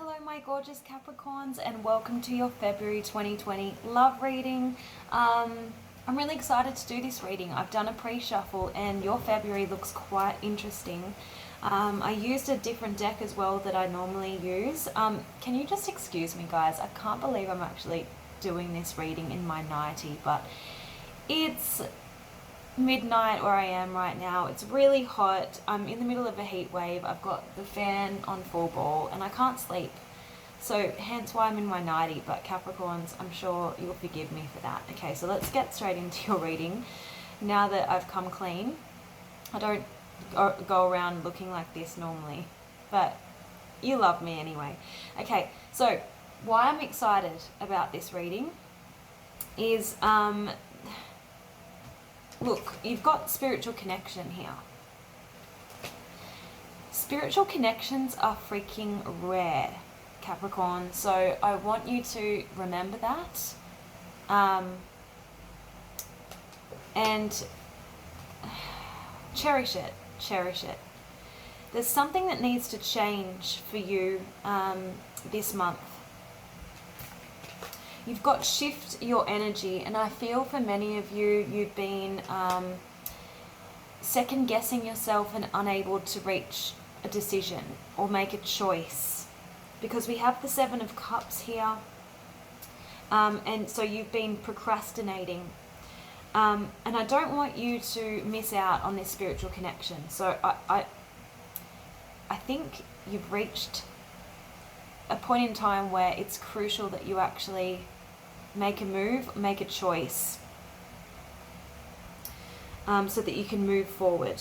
Hello my gorgeous Capricorns and welcome to your February 2020 love reading. I'm really excited to do this reading. I've done a pre-shuffle and your February looks quite interesting. I used a different deck as well that I normally use. Can you just excuse me guys? I can't believe I'm actually doing this reading in my nightie, but it's midnight where I am right now. It's really hot. I'm in the middle of a heat wave. I've got the fan on full ball and I can't sleep. So hence why I'm in my nightie. But Capricorns, I'm sure you'll forgive me for that. Okay, so let's get straight into your reading. Now that I've come clean, I don't go around looking like this normally, but you love me anyway. Okay, so why I'm excited about this reading is look, you've got spiritual connection here. Spiritual connections are freaking rare, Capricorn. So I want you to remember that. And cherish it. Cherish it. There's something that needs to change for you this month. You've got shift your energy, and I feel for many of you, you've been second guessing yourself and unable to reach a decision or make a choice, because we have the Seven of Cups here, and so you've been procrastinating, and I don't want you to miss out on this spiritual connection. So I think you've reached a point in time where it's crucial that you actually make a move, make a choice, so that you can move forward.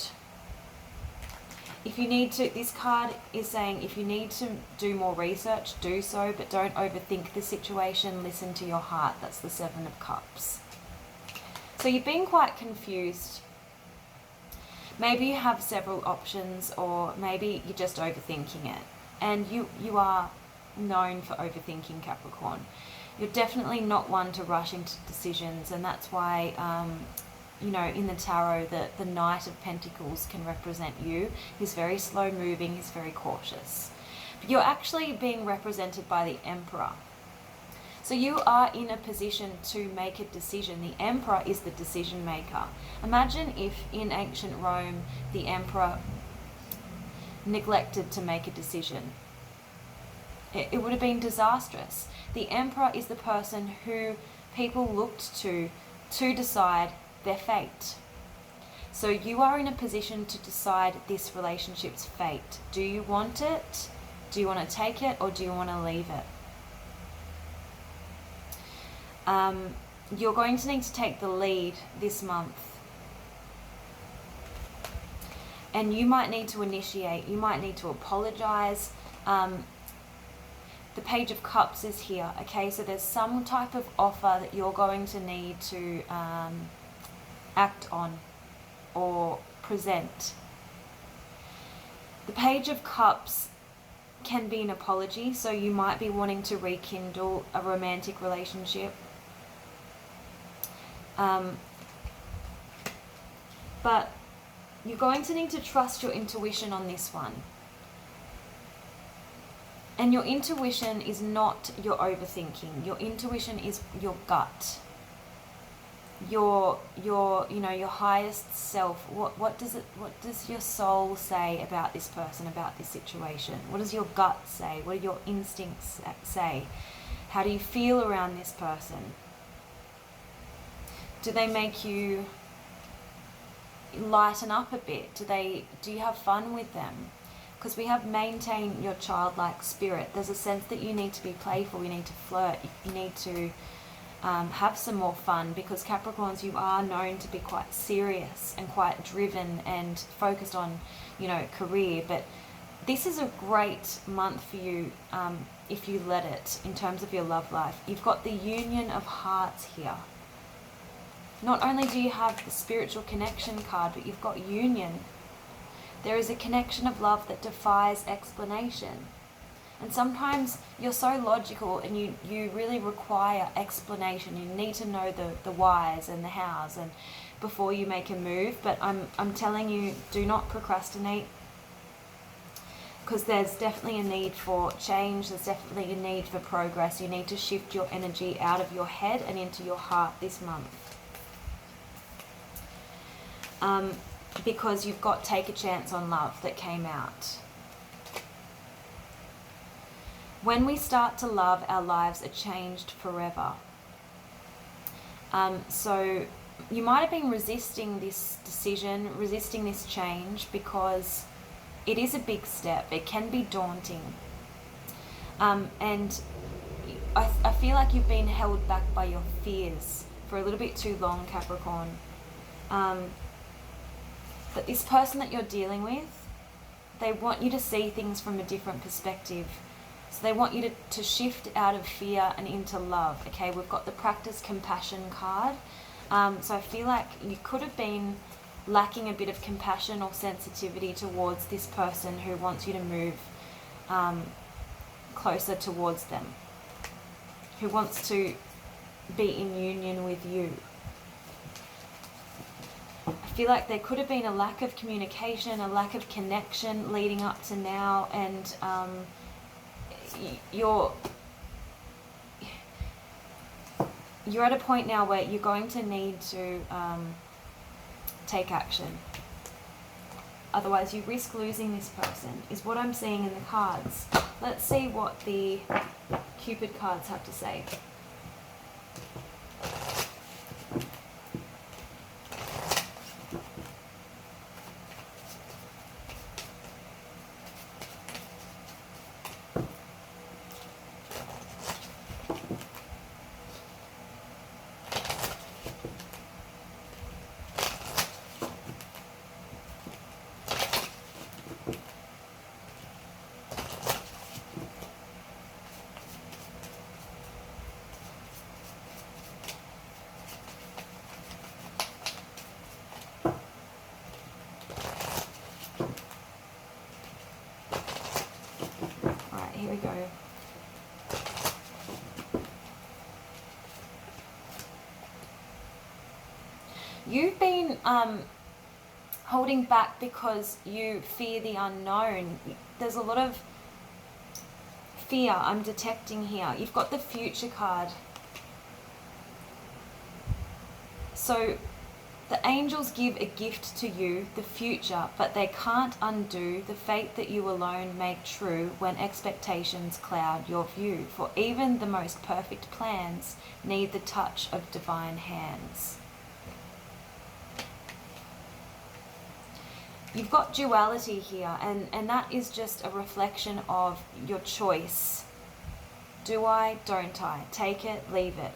If you need to, this card is saying if you need to do more research, do so, but don't overthink the situation. Listen to your heart. That's the Seven of Cups. So you've been quite confused. Maybe you have several options, or maybe you're just overthinking it. And you are known for overthinking, Capricorn. You're definitely not one to rush into decisions, and that's why you know, in the tarot, the Knight of Pentacles can represent you. He's very slow moving, he's very cautious. But you're actually being represented by the Emperor. So you are in a position to make a decision. The Emperor is the decision maker. Imagine if in ancient Rome the Emperor neglected to make a decision. It would have been disastrous. The Emperor is the person who people looked to decide their fate. So you are in a position to decide this relationship's fate. Do you want it? Do you want to take it, or do you want to leave it? You're going to need to take the lead this month. And you might need to initiate. You might need to apologize. The Page of Cups is here, okay? So there's some type of offer that you're going to need to act on or present. The Page of Cups can be an apology, so you might be wanting to rekindle a romantic relationship. But you're going to need to trust your intuition on this one. And your intuition is not your overthinking. Your intuition is your gut. Your you know, your highest self. What does your soul say about this person, about this situation? What does your gut say? What do your instincts say? How do you feel around this person? Do they make you lighten up a bit? Do you have fun with them? Because we have maintain your childlike spirit. There's a sense that you need to be playful, you need to flirt, you need to have some more fun, because Capricorns, you are known to be quite serious and quite driven and focused on, you know, career. But this is a great month for you if you let it, in terms of your love life. You've got the Union of Hearts here. Not only do you have the spiritual connection card, but you've got union. There is a connection of love that defies explanation. And sometimes you're so logical and you really require explanation. You need to know the whys and the hows and before you make a move. But I'm telling you, do not procrastinate. because there's definitely a need for change. There's definitely a need for progress. You need to shift your energy out of your head and into your heart this month. Because you've got Take a Chance on Love that came out. When we start to love, our lives are changed forever. So you might have been resisting this decision, resisting this change, because it is a big step. It can be daunting. And I feel like you've been held back by your fears for a little bit too long, Capricorn. But this person that you're dealing with, they want you to see things from a different perspective. So they want you to shift out of fear and into love. Okay, we've got the Practice Compassion card. So I feel like you could have been lacking a bit of compassion or sensitivity towards this person who wants you to move closer towards them, who wants to be in union with you. I feel like there could have been a lack of communication, a lack of connection leading up to now, and you're at a point now where you're going to need to take action. Otherwise you risk losing this person, is what I'm seeing in the cards. Let's see what the Cupid cards have to say. Here we go. You've been holding back because you fear the unknown. There's a lot of fear I'm detecting here. You've got the Future card. So the angels give a gift to you, the future, but they can't undo the fate that you alone make true when expectations cloud your view. For even the most perfect plans need the touch of divine hands. You've got duality here, and that is just a reflection of your choice. Do I, don't I? Take it, leave it.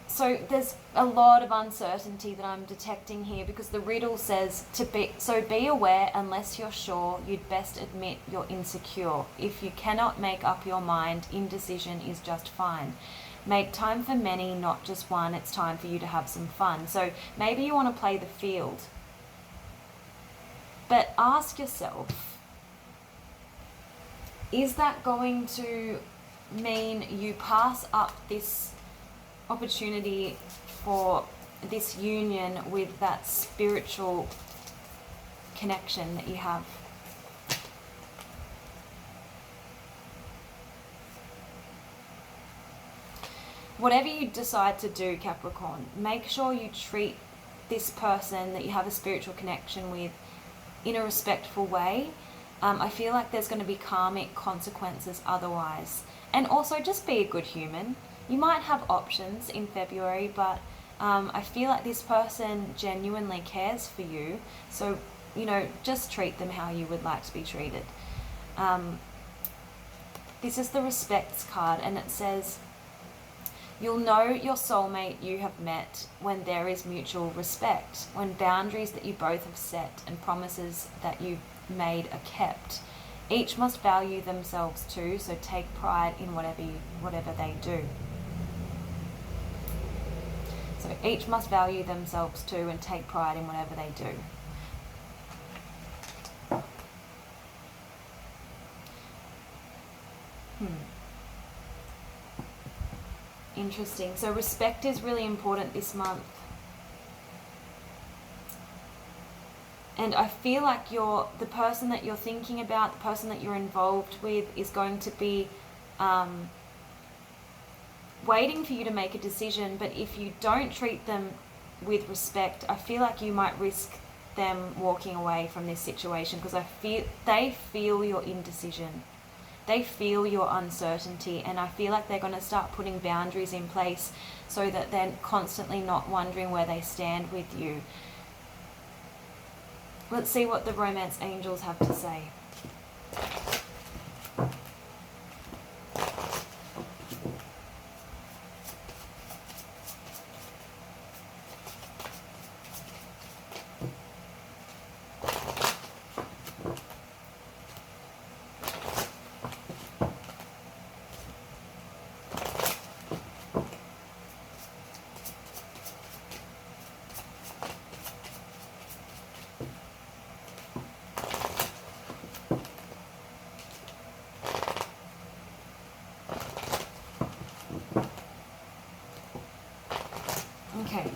So there's a lot of uncertainty that I'm detecting here, because the riddle says be aware unless you're sure, you'd best admit you're insecure. If you cannot make up your mind, indecision is just fine. Make time for many, not just one. It's time for you to have some fun. So maybe you want to play the field. But ask yourself, is that going to mean you pass up this opportunity for this union with that spiritual connection that you have? Whatever you decide to do, Capricorn, make sure you treat this person that you have a spiritual connection with in a respectful way. I feel like there's going to be karmic consequences otherwise. And also just be a good human. You might have options in February, but I feel like this person genuinely cares for you. So, just treat them how you would like to be treated. This is the Respects card, and it says, you'll know your soulmate you have met when there is mutual respect, when boundaries that you both have set and promises that you've made are kept. Each must value themselves too, so take pride in whatever they do. So each must value themselves too and take pride in whatever they do. Interesting. So respect is really important this month. And I feel like the person that you're thinking about, the person that you're involved with is going to be waiting for you to make a decision. But if you don't treat them with respect, I feel like you might risk them walking away from this situation, because they feel your indecision. They feel your uncertainty, and I feel like they're going to start putting boundaries in place so that they're constantly not wondering where they stand with you. Let's see what the romance angels have to say. Okay.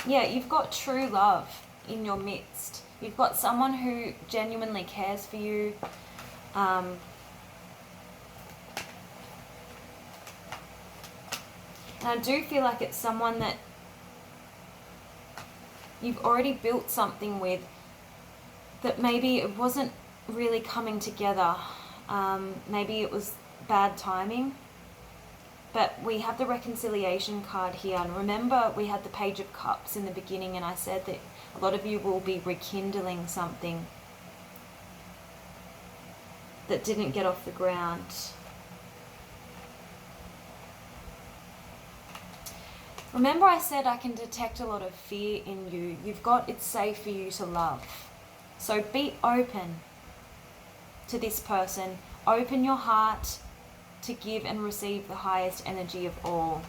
Yeah, you've got true love in your midst. You've got someone who genuinely cares for you. And I do feel like it's someone that you've already built something with, that maybe it wasn't really coming together. Maybe it was bad timing. But we have the reconciliation card here. And remember, we had the Page of Cups in the beginning, and I said that a lot of you will be rekindling something that didn't get off the ground. Remember, I said I can detect a lot of fear in you. It's safe for you to love. So be open to this person. Open your heart to give and receive the highest energy of all.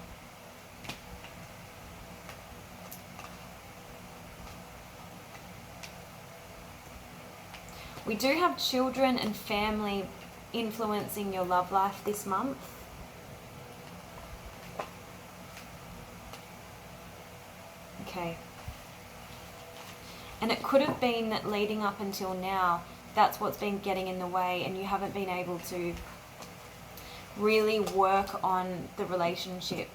We do have children and family influencing your love life this month. Okay. And it could have been that leading up until now, that's what's been getting in the way, and you haven't been able to really work on the relationship.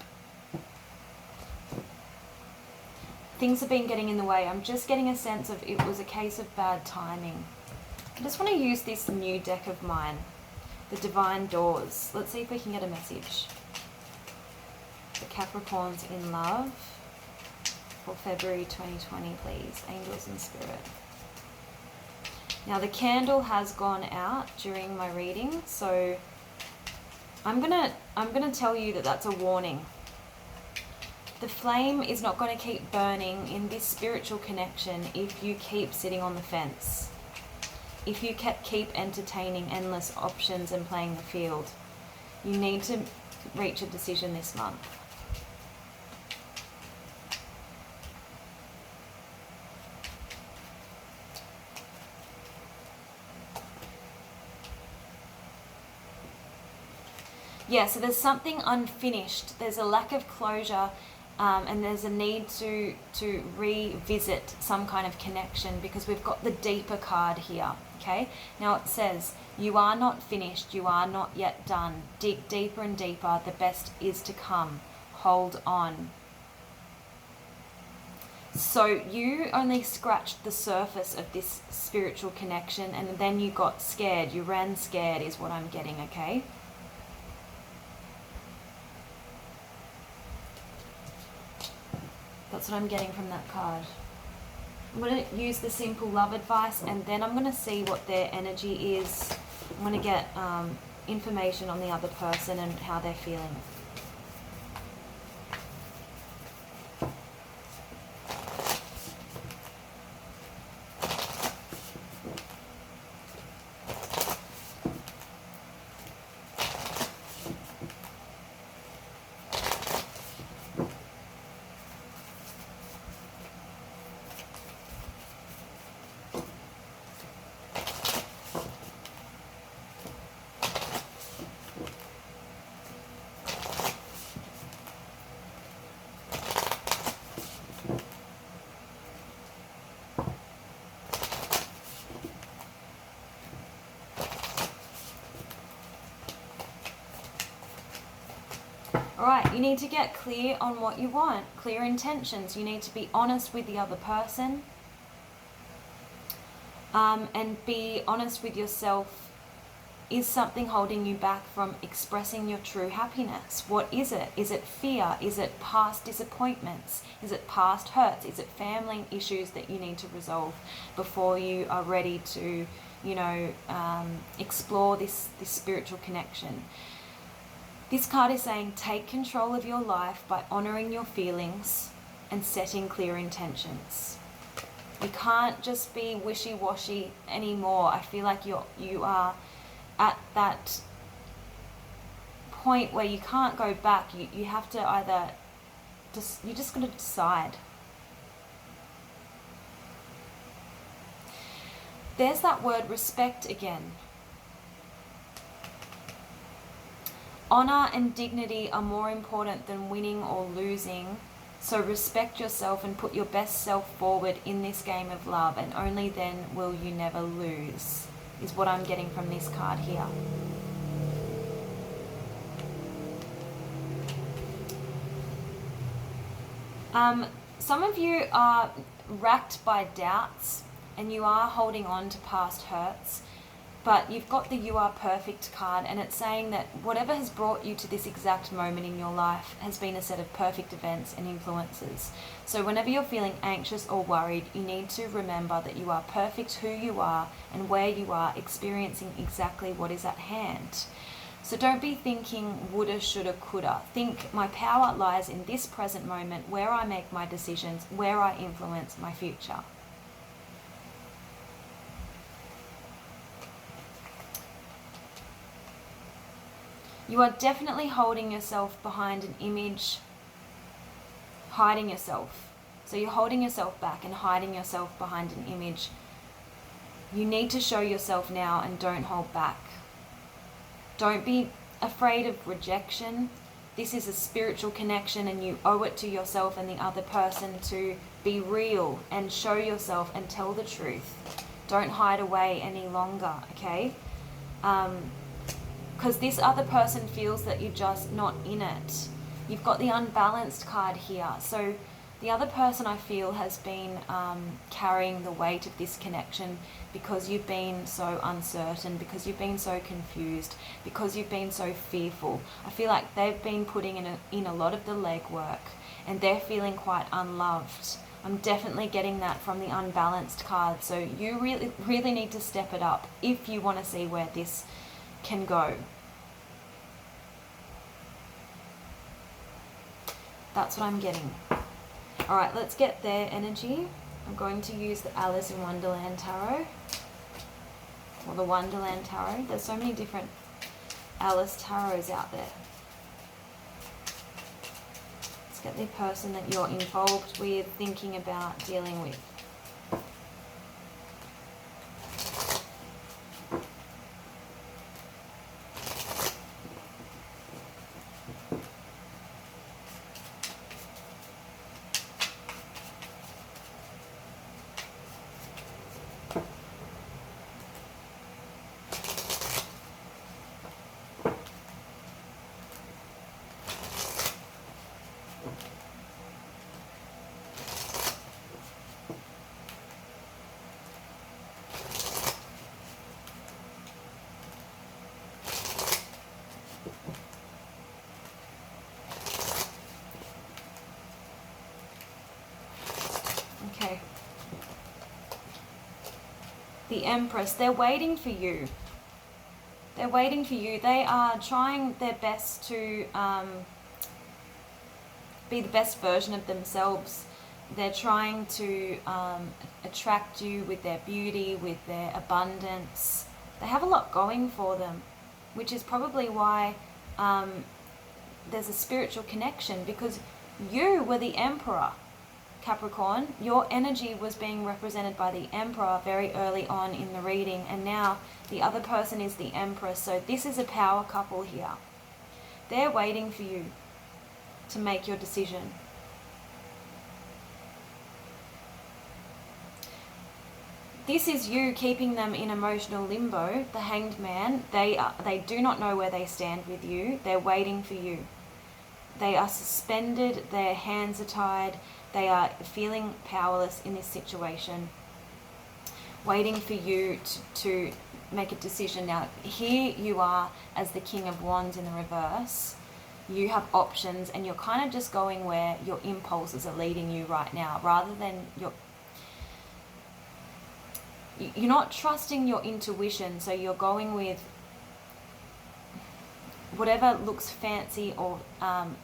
Things have been getting in the way. I'm just getting a sense of it was a case of bad timing. I just want to use this new deck of mine, the Divine Doors. Let's see if we can get a message. The Capricorns in love for February 2020, please. Angels and Spirit. Now the candle has gone out during my reading, so I'm gonna tell you that that's a warning. The flame is not going to keep burning in this spiritual connection if you keep sitting on the fence. If you keep entertaining endless options and playing the field. You need to reach a decision this month. Yeah, so there's something unfinished. There's a lack of closure, and there's a need to revisit some kind of connection, because we've got the deeper card here, okay? Now it says, you are not finished, you are not yet done. Dig deeper and deeper, the best is to come. Hold on. So you only scratched the surface of this spiritual connection, and then you got scared. You ran scared is what I'm getting, okay? That's what I'm getting from that card. I'm going to use the simple love advice, and then I'm going to see what their energy is. I'm going to get information on the other person and how they're feeling. All right, you need to get clear on what you want, clear intentions. You need to be honest with the other person, and be honest with yourself. Is something holding you back from expressing your true happiness? What is it? Is it fear? Is it past disappointments? Is it past hurts? Is it family issues that you need to resolve before you are ready to, explore this spiritual connection? This card is saying take control of your life by honoring your feelings and setting clear intentions. You can't just be wishy-washy anymore. I feel like you are at that point where you can't go back. You have to either you're just going to decide. There's that word respect again. Honor and dignity are more important than winning or losing. So respect yourself and put your best self forward in this game of love, and only then will you never lose, is what I'm getting from this card here. Some of you are racked by doubts and you are holding on to past hurts, but you've got the You Are Perfect card, and it's saying that whatever has brought you to this exact moment in your life has been a set of perfect events and influences. So whenever you're feeling anxious or worried, you need to remember that you are perfect who you are and where you are, experiencing exactly what is at hand. So don't be thinking woulda, shoulda, coulda. Think my power lies in this present moment, where I make my decisions, where I influence my future. You are definitely holding yourself behind an image, hiding yourself. So you're holding yourself back and hiding yourself behind an image. You need to show yourself now and don't hold back. Don't be afraid of rejection. This is a spiritual connection and you owe it to yourself and the other person to be real and show yourself and tell the truth. Don't hide away any longer, okay? Because this other person feels that you're just not in it. You've got the unbalanced card here. So the other person, I feel, has been carrying the weight of this connection because you've been so uncertain, because you've been so confused, because you've been so fearful. I feel like they've been putting in a lot of the legwork and they're feeling quite unloved. I'm definitely getting that from the unbalanced card. So you really need to step it up if you want to see where this can go. That's what I'm getting. All right, let's get their energy. I'm going to use the Alice in Wonderland Tarot, or the Wonderland Tarot. There's so many different Alice Tarots out there. Let's get the person that you're involved with, thinking about, dealing with. Okay. The Empress, they're waiting for you. They're waiting for you. They are trying their best to be the best version of themselves. They're trying to attract you with their beauty, with their abundance. They have a lot going for them, which is probably why there's a spiritual connection, because you were the Emperor, Capricorn. Your energy was being represented by the Emperor very early on in the reading, and now the other person is the Empress. So this is a power couple here. They're waiting for you to make your decision. This is you keeping them in emotional limbo. The Hanged Man, they do not know where they stand with you. They're waiting for you. They are suspended, their hands are tied, they are feeling powerless in this situation, waiting for you to make a decision. Now, here you are as the King of Wands in the reverse. You have options and you're kind of just going where your impulses are leading you right now, rather than you're not trusting your intuition, so you're going with whatever looks fancy or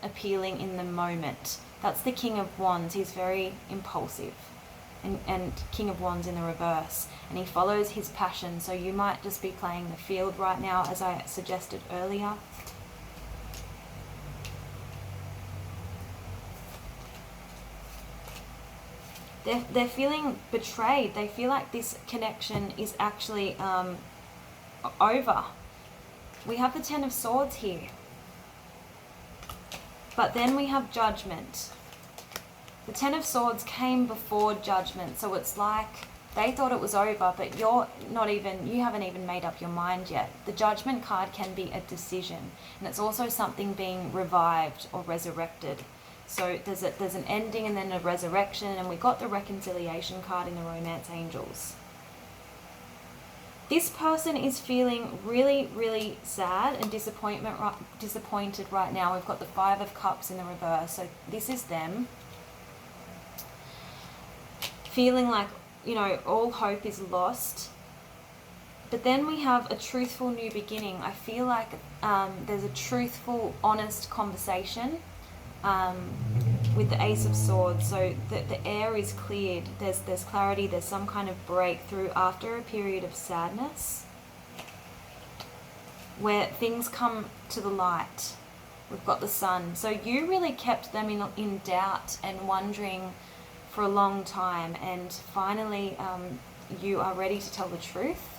appealing in the moment. That's the King of Wands. He's very impulsive, and King of Wands in the reverse, and he follows his passion. So you might just be playing the field right now, as I suggested earlier. They're feeling betrayed. They feel like this connection is actually over. We have the Ten of Swords here. But then we have Judgment. The Ten of Swords came before Judgment. So it's like they thought it was over, but you haven't even made up your mind yet. The Judgment card can be a decision. And it's also something being revived or resurrected. So there's an ending and then a resurrection, and we got the Reconciliation card in the Romance Angels. This person is feeling really, really sad and disappointed right now. We've got the Five of Cups in the reverse. So this is them feeling like, all hope is lost. But then we have a truthful new beginning. I feel like there's a truthful, honest conversation with the Ace of Swords. So the air is cleared. There's clarity. There's some kind of breakthrough after a period of sadness where things come to the light. We've got the Sun. So you really kept them in doubt and wondering for a long time, and finally you are ready to tell the truth.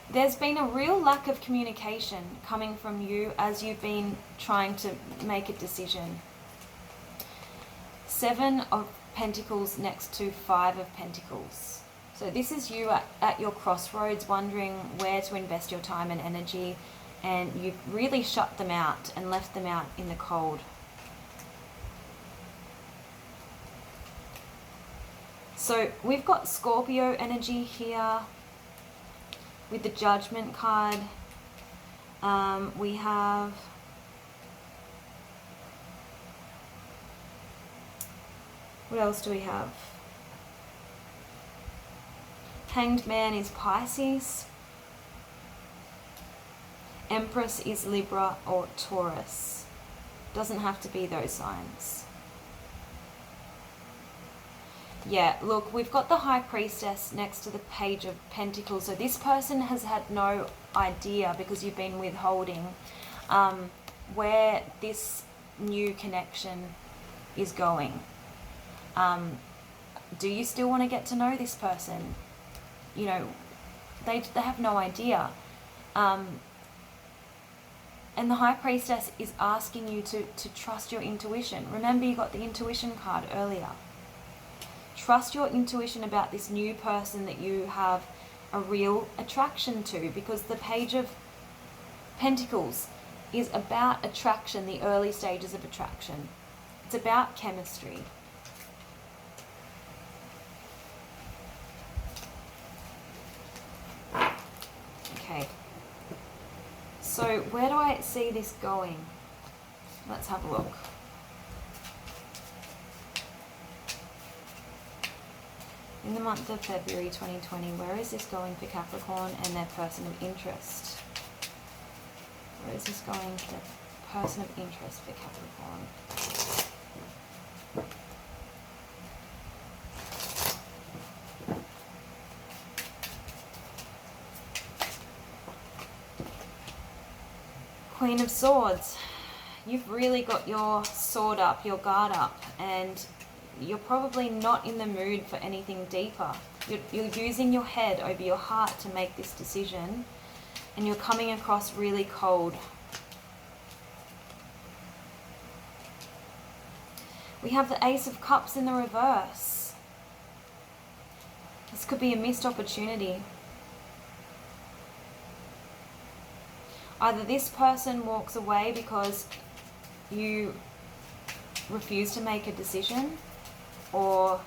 There's been a real lack of communication coming from you as you've been trying to make a decision. Seven of Pentacles next to Five of Pentacles. So this is you at your crossroads, wondering where to invest your time and energy, and you've really shut them out and left them out in the cold. So we've got Scorpio energy here. With the Judgment card, we have what else do we have? Hanged Man is Pisces. Empress is Libra or Taurus. Doesn't have to be those signs. Yeah, look, we've got the High Priestess next to the Page of Pentacles. So this person has had no idea, because you've been withholding, where this new connection is going. Do you still want to get to know this person? They have no idea. And the High Priestess is asking you to trust your intuition. Remember, you got the Intuition card earlier. Trust your intuition about this new person that you have a real attraction to, because the Page of Pentacles is about attraction, the early stages of attraction. It's about chemistry. Okay. So where do I see this going? Let's have a look. In the month of February 2020, where is this going for Capricorn and their person of interest? Where is this going for the person of interest for Capricorn? Queen of Swords. You've really got your sword up, your guard up, and you're probably not in the mood for anything deeper. You're using your head over your heart to make this decision, and you're coming across really cold. We have the Ace of Cups in the reverse. This could be a missed opportunity. Either this person walks away because you refuse to make a decision, or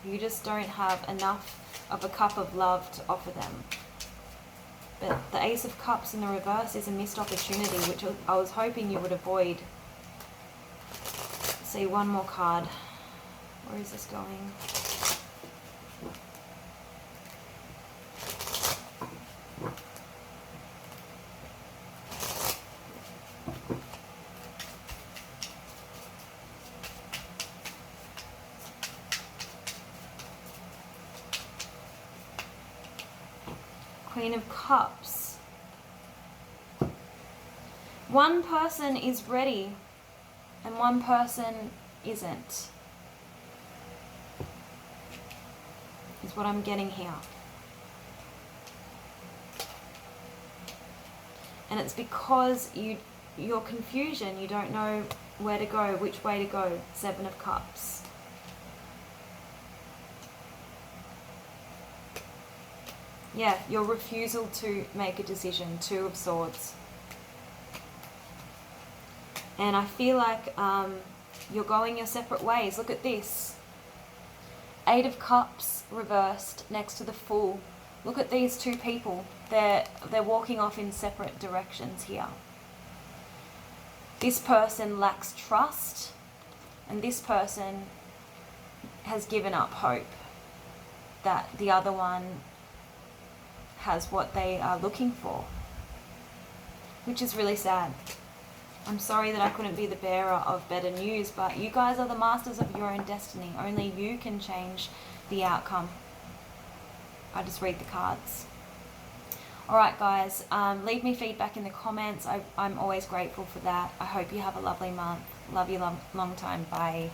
you just don't have enough of a cup of love to offer them. But the Ace of Cups in the reverse is a missed opportunity, which I was hoping you would avoid. See, one more card. Where is this going? Queen of Cups. One person is ready and one person isn't, is what I'm getting here. And it's because your confusion, you don't know where to go, which way to go. Seven of Cups. Yeah, your refusal to make a decision. Two of Swords. And I feel like you're going your separate ways. Look at this. Eight of Cups reversed next to the Fool. Look at these two people. They're walking off in separate directions here. This person lacks trust, and this person has given up hope that the other one has what they are looking for, which is really sad. I'm sorry that I couldn't be the bearer of better news, but you guys are the masters of your own destiny. Only you can change the outcome. I just read the cards. Alright guys, leave me feedback in the comments. I'm always grateful for that. I hope you have a lovely month. Love you long time. Bye.